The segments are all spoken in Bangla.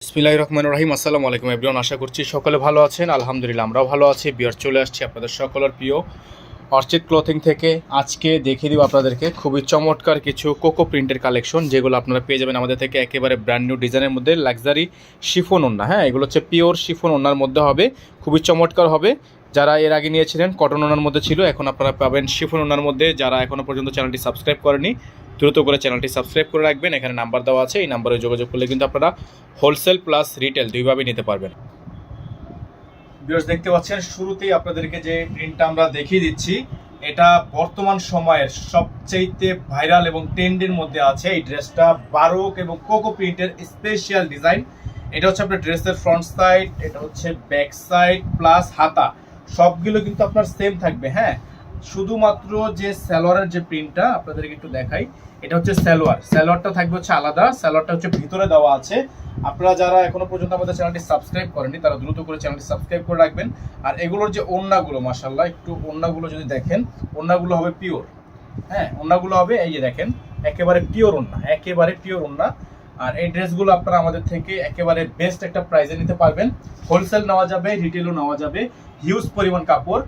বিসমিল্লাহির রহমানির রহিম। আসসালামু আলাইকুম এভরিওয়ান, আশা করছি সকলে ভালো আছেন। আলহামদুলিল্লাহ আমরাও ভালো আছি। বিয়ার চলে আসছি আপনাদের সকলের প্রিয় অর্চিড ক্লথিং থেকে। আজকে দেখিয়ে দিব আপনাদেরকে খুবই চমৎকার কিছু কোকো প্রিন্টের কালেকশন, যেগুলো আপনারা পেয়ে যাবেন আমাদের থেকে একেবারে ব্র্যান্ড নিউ ডিজাইনের মধ্যে। লাক্সারি শিফন ওড়না, হ্যাঁ এগুলো হচ্ছে পিওর শিফন ওড়নার মধ্যে হবে, খুবই চমৎকার হবে। যারা এর আগে নিয়েছিলেন কটন ওড়নার মধ্যে ছিল, এখন আপনারা পাবেন শিফন ওড়নার মধ্যে। যারা এখনও পর্যন্ত চ্যানেলটি সাবস্ক্রাইব করেনি দ্রুত করে চ্যানেলটি সাবস্ক্রাইব করে রাখবেন। এখানে নাম্বার দেওয়া আছে, এই নাম্বারে যোগাযোগ করলে কিন্তু আপনারা হোলসেল প্লাস রিটেল দুইভাবেই নিতে পারবেন। ভিউয়ার্স দেখতে পাচ্ছেন শুরুতেই আপনাদেরকে যে প্রিন্টটা আমরা দেখিয়ে দিচ্ছি, এটা বর্তমান সময়ের সবচেয়ে ভাইরাল এবং ট্রেন্ডের মধ্যে আছে। এই ড্রেসটা বারোক এবং কোকো প্রিন্টের স্পেশাল ডিজাইন। এটা হচ্ছে আপনার ড্রেসের ফ্রন্ট সাইড, এটা হচ্ছে ব্যাক সাইড প্লাস হাতা, সবগুলো কিন্তু আপনার সেম থাকবে। হ্যাঁ, শুধুমাত্র যে সালোয়ারের যে প্রিন্টটা আপনাদেরকে একটু দেখাই, এটা হচ্ছে সালোয়ারটা থাকবে হচ্ছে আলাদা, সালোয়ারটা হচ্ছে ভিতরে দেওয়া আছে। আপনারা যারা এখনো পর্যন্ত আমাদের চ্যানেলটি সাবস্ক্রাইব করেননি তারা দ্রুত করে চ্যানেলটি সাবস্ক্রাইব করে রাখবেন। আর এগুলোর যে ওড়নাগুলো, মাশাআল্লাহ একটু ওড়নাগুলো যদি দেখেন, ওড়নাগুলো হবে পিওর। হ্যাঁ, ওড়নাগুলো হবে এই যে দেখেন, একেবারে পিওর ওড়না, একেবারে পিওর ওড়না। আর এই ড্রেসগুলো আপনারা আমাদের থেকে একেবারে বেস্ট একটা প্রাইসে নিতে পারবেন। হোলসেল নেওয়া যাবে, রিটেলও নেওয়া যাবে, হিউজ পরিমাণ কাপড়।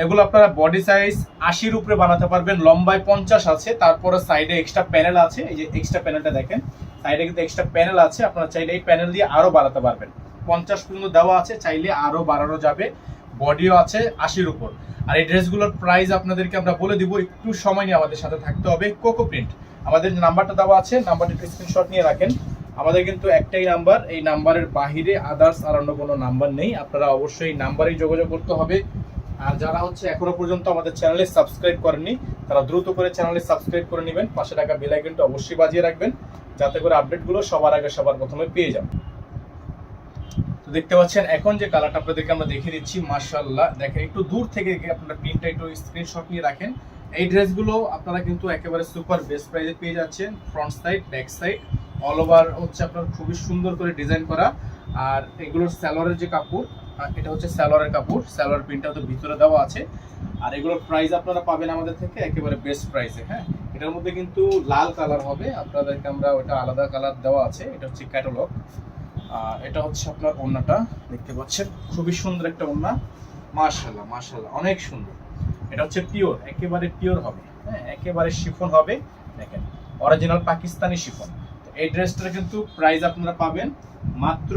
এগুলো আপনারা বডি সাইজ 80-র উপরে বানাতে পারবেন, লম্বায় 50 আছে, তারপরে সাইডে এক্সট্রা প্যানেল আছে। এই যে এক্সট্রা প্যানেলটা দেখেন, সাইডে কিন্তু এক্সট্রা প্যানেল আছে, আপনারা চাইলে এই প্যানেল দিয়ে আরো বাড়াতে পারবেন। 50 পর্যন্ত দেওয়া আছে, চাইলে আরো বাড়ানো যাবে। বডিও আছে 80-র উপর। আর এই ড্রেসগুলোর প্রাইস আপনাদেরকে আমরা বলে দিব, একটু সময় নিয়ে আমাদের সাথে থাকতে হবে। কোকো প্রিন্ট, আমাদের যে নাম্বারটা দেওয়া আছে, নাম্বারটা স্ক্রিনশট নিয়ে রাখেন। আমাদের কিন্তু একটাই নাম্বার, এই নাম্বারের বাহিরে আদার্স আর অন্য কোনো নাম্বার নেই। আপনারা অবশ্যই এই নাম্বারেই যোগাযোগ করতে হবে। আর যারা হচ্ছে এখনো পর্যন্ত আমাদের চ্যানেলে সাবস্ক্রাইব করেননি তারা দ্রুত করে চ্যানেলে সাবস্ক্রাইব করে নেবেন, পাশে টাকা বেল আইকনটা অবশ্যই বাজিয়ে রাখবেন, যাতে করে আপডেটগুলো সবার আগে সবার প্রথমে পেয়ে যাবেন। তো দেখতে পাচ্ছেন এখন যে কালারটা আপনাদেরকে আমরা দেখিয়ে দিচ্ছি, মাশাআল্লাহ দেখেন, একটু দূর থেকে আপনারা প্রিন্টটা একটু স্ক্রিনশট নিয়ে রাখেন। এই ড্রেসগুলো আপনারা কিন্তু একেবারে সুপার বেস্ট প্রাইসে পেয়ে যাচ্ছেন। Front side, back side all over হচ্ছে আপনার খুবই সুন্দর করে ডিজাইন করা। আর এগুলোর সালোয়ারের যে কাপড়, এটা হচ্ছে সালোয়ারের কাপড়, সালোয়ার প্রিন্টটা তো ভিতরে দেওয়া আছে। আর এগুলোর প্রাইস আপনারা পাবেন আমাদের থেকে একেবারে বেস্ট প্রাইসে। হ্যাঁ, এটার মধ্যে কিন্তু লাল কালার হবে, আপনাদেরকে আমরা ওটা আলাদা কালার দেওয়া আছে, এটা হচ্ছে ক্যাটালগ। এটা হচ্ছে আপনার ওড়নাটা দেখতে পাচ্ছেন, খুবই সুন্দর একটা ওড়না, মাশাআল্লাহ মাশাআল্লাহ অনেক সুন্দর। এটা হচ্ছে পিওর, একেবারে পিওর হবে। হ্যাঁ, একেবারে শিফন হবে, দেখেন অরিজিনাল পাকিস্তানি শিফন। এই ড্রেসটার কিন্তু প্রাইস আপনারা পাবেন মাত্র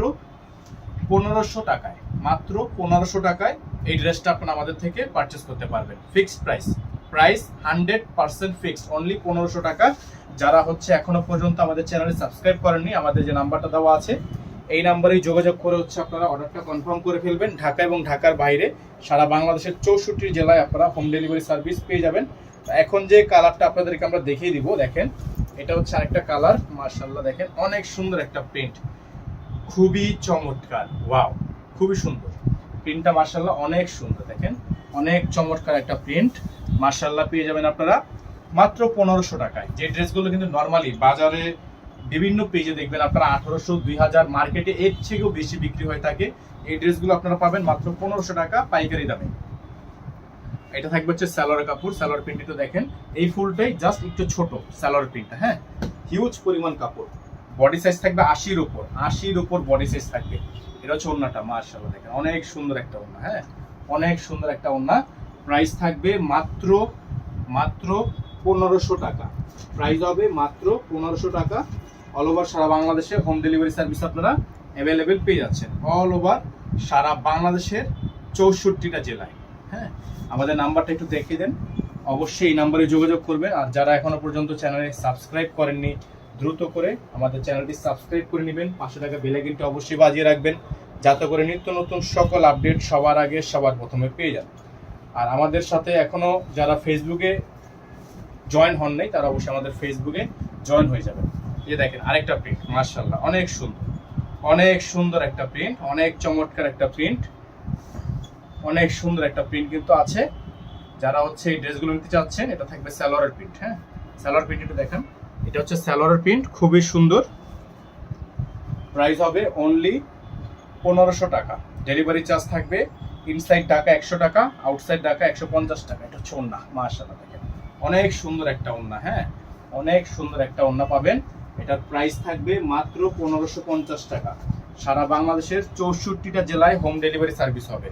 1500 টাকায়, মাত্র 1500 টাকায় এই ড্রেসটা আপনারা আমাদের থেকে পারচেস করতে পারবেন। ফিক্সড প্রাইস 100% ফিক্সড, অনলি 1500 টাকা। যারা হচ্ছে এখনো পর্যন্ত আমাদের চ্যানেলে সাবস্ক্রাইব করেননি, আমাদের যে নাম্বারটা দেওয়া আছে এই নাম্বারেই যোগাযোগ করে হচ্ছে আপনারা অর্ডারটা কনফার্ম করে ফেলবেন। ঢাকা এবং ঢাকার বাইরে সারা বাংলাদেশের 64 জেলায় আপনারা হোম ডেলিভারি সার্ভিস পেয়ে যাবেন। এখন যে কালারটা আপনাদেরকে আমরা দেখিয়ে দিব, দেখেন এটা হচ্ছে আরেকটা কালার, মাশাআল্লাহ দেখেন অনেক সুন্দর একটা প্রিন্ট, খুবই চমৎকার, ওয়াও খুবই সুন্দর প্রিন্টটা, মাশাআল্লাহ অনেক সুন্দর। দেখেন অনেক চমৎকার একটা প্রিন্ট, মাশাআল্লাহ পেয়ে যাবেন আপনারা মাত্র 1500 টাকায়। যে ড্রেসগুলো কিন্তু নর্মালি বাজারে বিভিন্ন পেজে দেখবেন আপনারা 1800, 2000, মার্কেটে এর থেকেও বেশি বিক্রি হয়ে থাকে। এই ড্রেসগুলো আপনারা পাবেন মাত্র 1500 টাকা পাইকারি দামে। এটা থাকবে হচ্ছে সালোয়ার কাপড়, সালোয়ার প্রিন্টটা দেখেন, এই ফুলটাই জাস্ট একটু ছোট সালোয়ার প্রিন্টটা। হ্যাঁ, হিউজ পরিমাণ কাপড়, বডি সাইজ থাকবে 80-র উপর বডি সাইজ থাকবে। এটা হচ্ছে ওড়নাটা, মাশাআল্লাহ দেখেন অনেক সুন্দর একটা ওড়না। হ্যাঁ, অনেক সুন্দর একটা ওড়না। প্রাইস থাকবে মাত্র 1500 টাকা, প্রাইস হবে মাত্র 1500 টাকা। অল ওভার সারা বাংলাদেশে হোম ডেলিভারি সার্ভিস আপনারা অ্যাভেলেবেল পেয়ে যাচ্ছেন, অল ওভার সারা বাংলাদেশের 64টা জেলায়। হ্যাঁ, আমাদের নাম্বারটা একটু দেখিয়ে দেন, অবশ্যই এই নাম্বারে যোগাযোগ করবেন। আর যারা এখনো পর্যন্ত চ্যানেলে সাবস্ক্রাইব করেননি দ্রুত করে আমাদের চ্যানেলটি সাবস্ক্রাইব করে নেবেন, পাশে থাকা বেল আইকনটি অবশ্যই বাজিয়ে রাখবেন, যাতে করে নিত্য নতুন সকল আপডেট সবার আগে সবার প্রথমে পেয়ে যান। আর আমাদের সাথে এখনো যারা ফেসবুকে জয়েন হন নাই তারা অবশ্যই আমাদের ফেসবুকে জয়েন হয়ে যাবেন। এই দেখেন আরেকটা প্রিন্ট, মাশাআল্লাহ অনেক সুন্দর, অনেক সুন্দর একটা প্রিন্ট, অনেক চমৎকার একটা প্রিন্ট, অনেক সুন্দর একটা প্রিন্ট কিন্তু আছে। যারা হচ্ছে এই ড্রেসগুলো নিতে চাচ্ছেন, এটা থাকবে সালোয়ারের প্রিন্ট। হ্যাঁ, সালোয়ার প্রিন্ট একটু দেখেন, এটা হচ্ছে সালোয়ারের প্রিন্ট, খুবই সুন্দর। প্রাইস হবে অনলি 1500 টাকা, ডেলিভারি চার্জ থাকবে ইনসাইড ঢাকা 100 টাকা, আউটসাইড ঢাকা 150 টাকা। এটা হচ্ছে ওড়না, মাশাআল্লাহ দেখেন অনেক সুন্দর একটা ওড়না। হ্যাঁ, অনেক সুন্দর একটা ওড়না পাবেন, এটার প্রাইস থাকবে মাত্র 1550 টাকা। সারা বাংলাদেশের 64টা জেলায় হোম ডেলিভারি সার্ভিস হবে।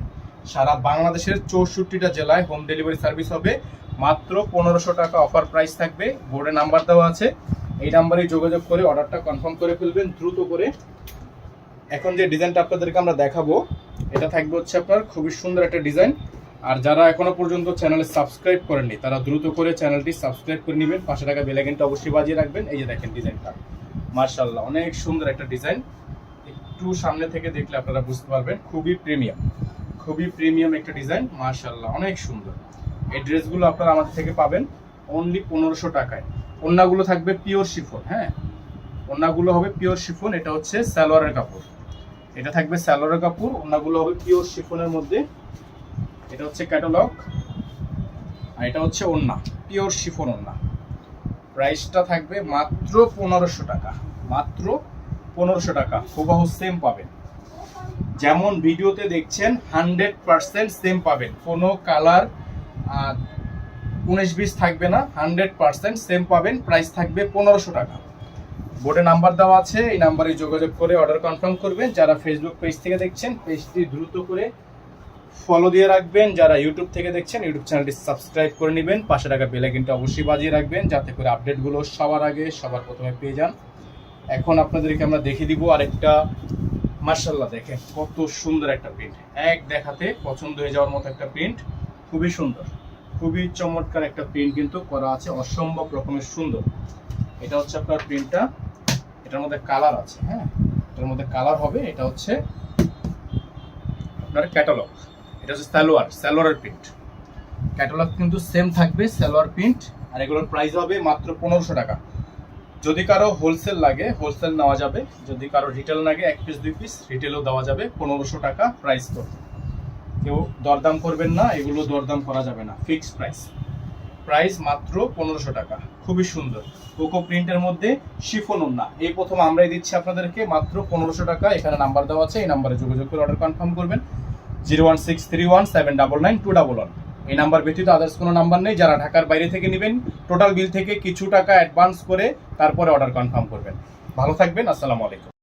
সারা বাংলাদেশের 64টা জেলায় হোম ডেলিভারি সার্ভিস হবে। মাত্র 1500 টাকা অফার প্রাইস থাকবে। বোর্ডে নাম্বার দেওয়া আছে, এই নাম্বারে যোগাযোগ করে অর্ডারটা কনফার্ম করে ফেলবেন দ্রুত করে। এখন যে ডিজাইনটা আপনাদেরকে আমরা দেখাবো এটা থাকবে হচ্ছে আপনার খুবই সুন্দর একটা ডিজাইন। আর যারা এখনো পর্যন্ত চ্যানেলে সাবস্ক্রাইব করেননি তারা দ্রুত করে চ্যানেলটি সাবস্ক্রাইব করে নেবেন, পাশে থাকা বেল আইকনটা অবশ্যই বাজিয়ে রাখবেন। এই যে দেখেন ডিজাইনটা, মাশাআল্লাহ অনেক সুন্দর একটা ডিজাইন। একটু সামনে থেকে দেখলে আপনারা বুঝতে পারবেন খুবই প্রিমিয়াম একটা ডিজাইন, মাশাআল্লাহ অনেক সুন্দর। এই ড্রেসগুলো আপনারা আমাদের থেকে পাবেন অনলি 1500 টাকায়। ওড়নাগুলো থাকবে পিওর শিফন, হ্যাঁ ওড়নাগুলো হবে পিওর শিফন। এটা হচ্ছে সালোয়ারের কাপড়, এটা থাকবে সালোয়ারের কাপড়। ওড়নাগুলো হবে পিওর শিফনের মধ্যে। এটা হচ্ছে ক্যাটালগ আর এটা হচ্ছে ওড়না, পিওর শিফন ওড়না। প্রাইসটা থাকবে মাত্র 1500 টাকা, মাত্র 1500 টাকা। হুবহু সেম পাবেন, যেমন ভিডিওতে দেখছেন 100% সেম পাবেন। কোনো কালার 19-20 থাকবে না, 100% সেম পাবেন। প্রাইস থাকবে 1500 টাকা। বোর্ডে নাম্বার দেওয়া আছে, এই নাম্বারে যোগাযোগ করে অর্ডার কনফার্ম করবেন। যারা ফেসবুক পেজ থেকে দেখছেন পেজটি দ্রুত করে ফলো দিয়ে রাখবেন। যারা ইউটিউব থেকে দেখছেন ইউটিউব চ্যানেলটি সাবস্ক্রাইব করে নেবেন, পাশে থাকা বেল আইকনটা অবশ্যই বাজিয়ে রাখবেন যাতে করে আপডেটগুলো সবার আগে সবার প্রথমে পেয়ে যান। এখন আপনাদেরকে আমরা দেখিয়ে দিব আরেকটা, মাশাআল্লাহ দেখেন কত সুন্দর একটা প্রিন্ট, এক দেখাতে পছন্দ হয়ে যাওয়ার মতো একটা প্রিন্ট। খুবই সুন্দর, খুবই চমৎকার একটা প্রিন্ট কিন্তু করা আছে, অসম্ভব রকমের সুন্দর। এটা হচ্ছে আপনার প্রিন্টটা, এটার মধ্যে কালার আছে, হ্যাঁ এটার মধ্যে কালার হবে। এটা হচ্ছে আপনার ক্যাটালগ, এটা হচ্ছে সালোয়ারের প্রিন্ট। ক্যাটালগ কিন্তু সেম থাকবে, সালোয়ার প্রিন্ট। আর এগুলোর প্রাইস হবে মাত্র 1500 টাকা। যদি কারো হোলসেল লাগে হোলসেল নেওয়া যাবে, যদি কারো রিটেল লাগে 1 পিস 2 পিস রিটেলও দেওয়া যাবে। 1500 টাকা প্রাইস করবে, কেউ দরদাম করবেন না, এগুলো দরদাম করা যাবে না, ফিক্সড প্রাইস মাত্র 1500 টাকা। খুবই সুন্দর কোকো প্রিন্টের মধ্যে শিফন ওড়না, এই প্রথম আমরাই দিচ্ছি আপনাদেরকে মাত্র 1500 টাকা। এখানে নাম্বার দেওয়া আছে, এই নাম্বারে যোগাযোগ করে অর্ডার কনফার্ম করবেন। 01631799211 এই নাম্বার ব্যতীত আদার্স কোনো নাম্বার নেই। যারা ঢাকার বাইরে থেকে নেবেন টোটাল বিল থেকে কিছু টাকা অ্যাডভান্স করে তারপরে অর্ডার কনফার্ম করবেন। ভালো থাকবেন, আসসালামু আলাইকুম।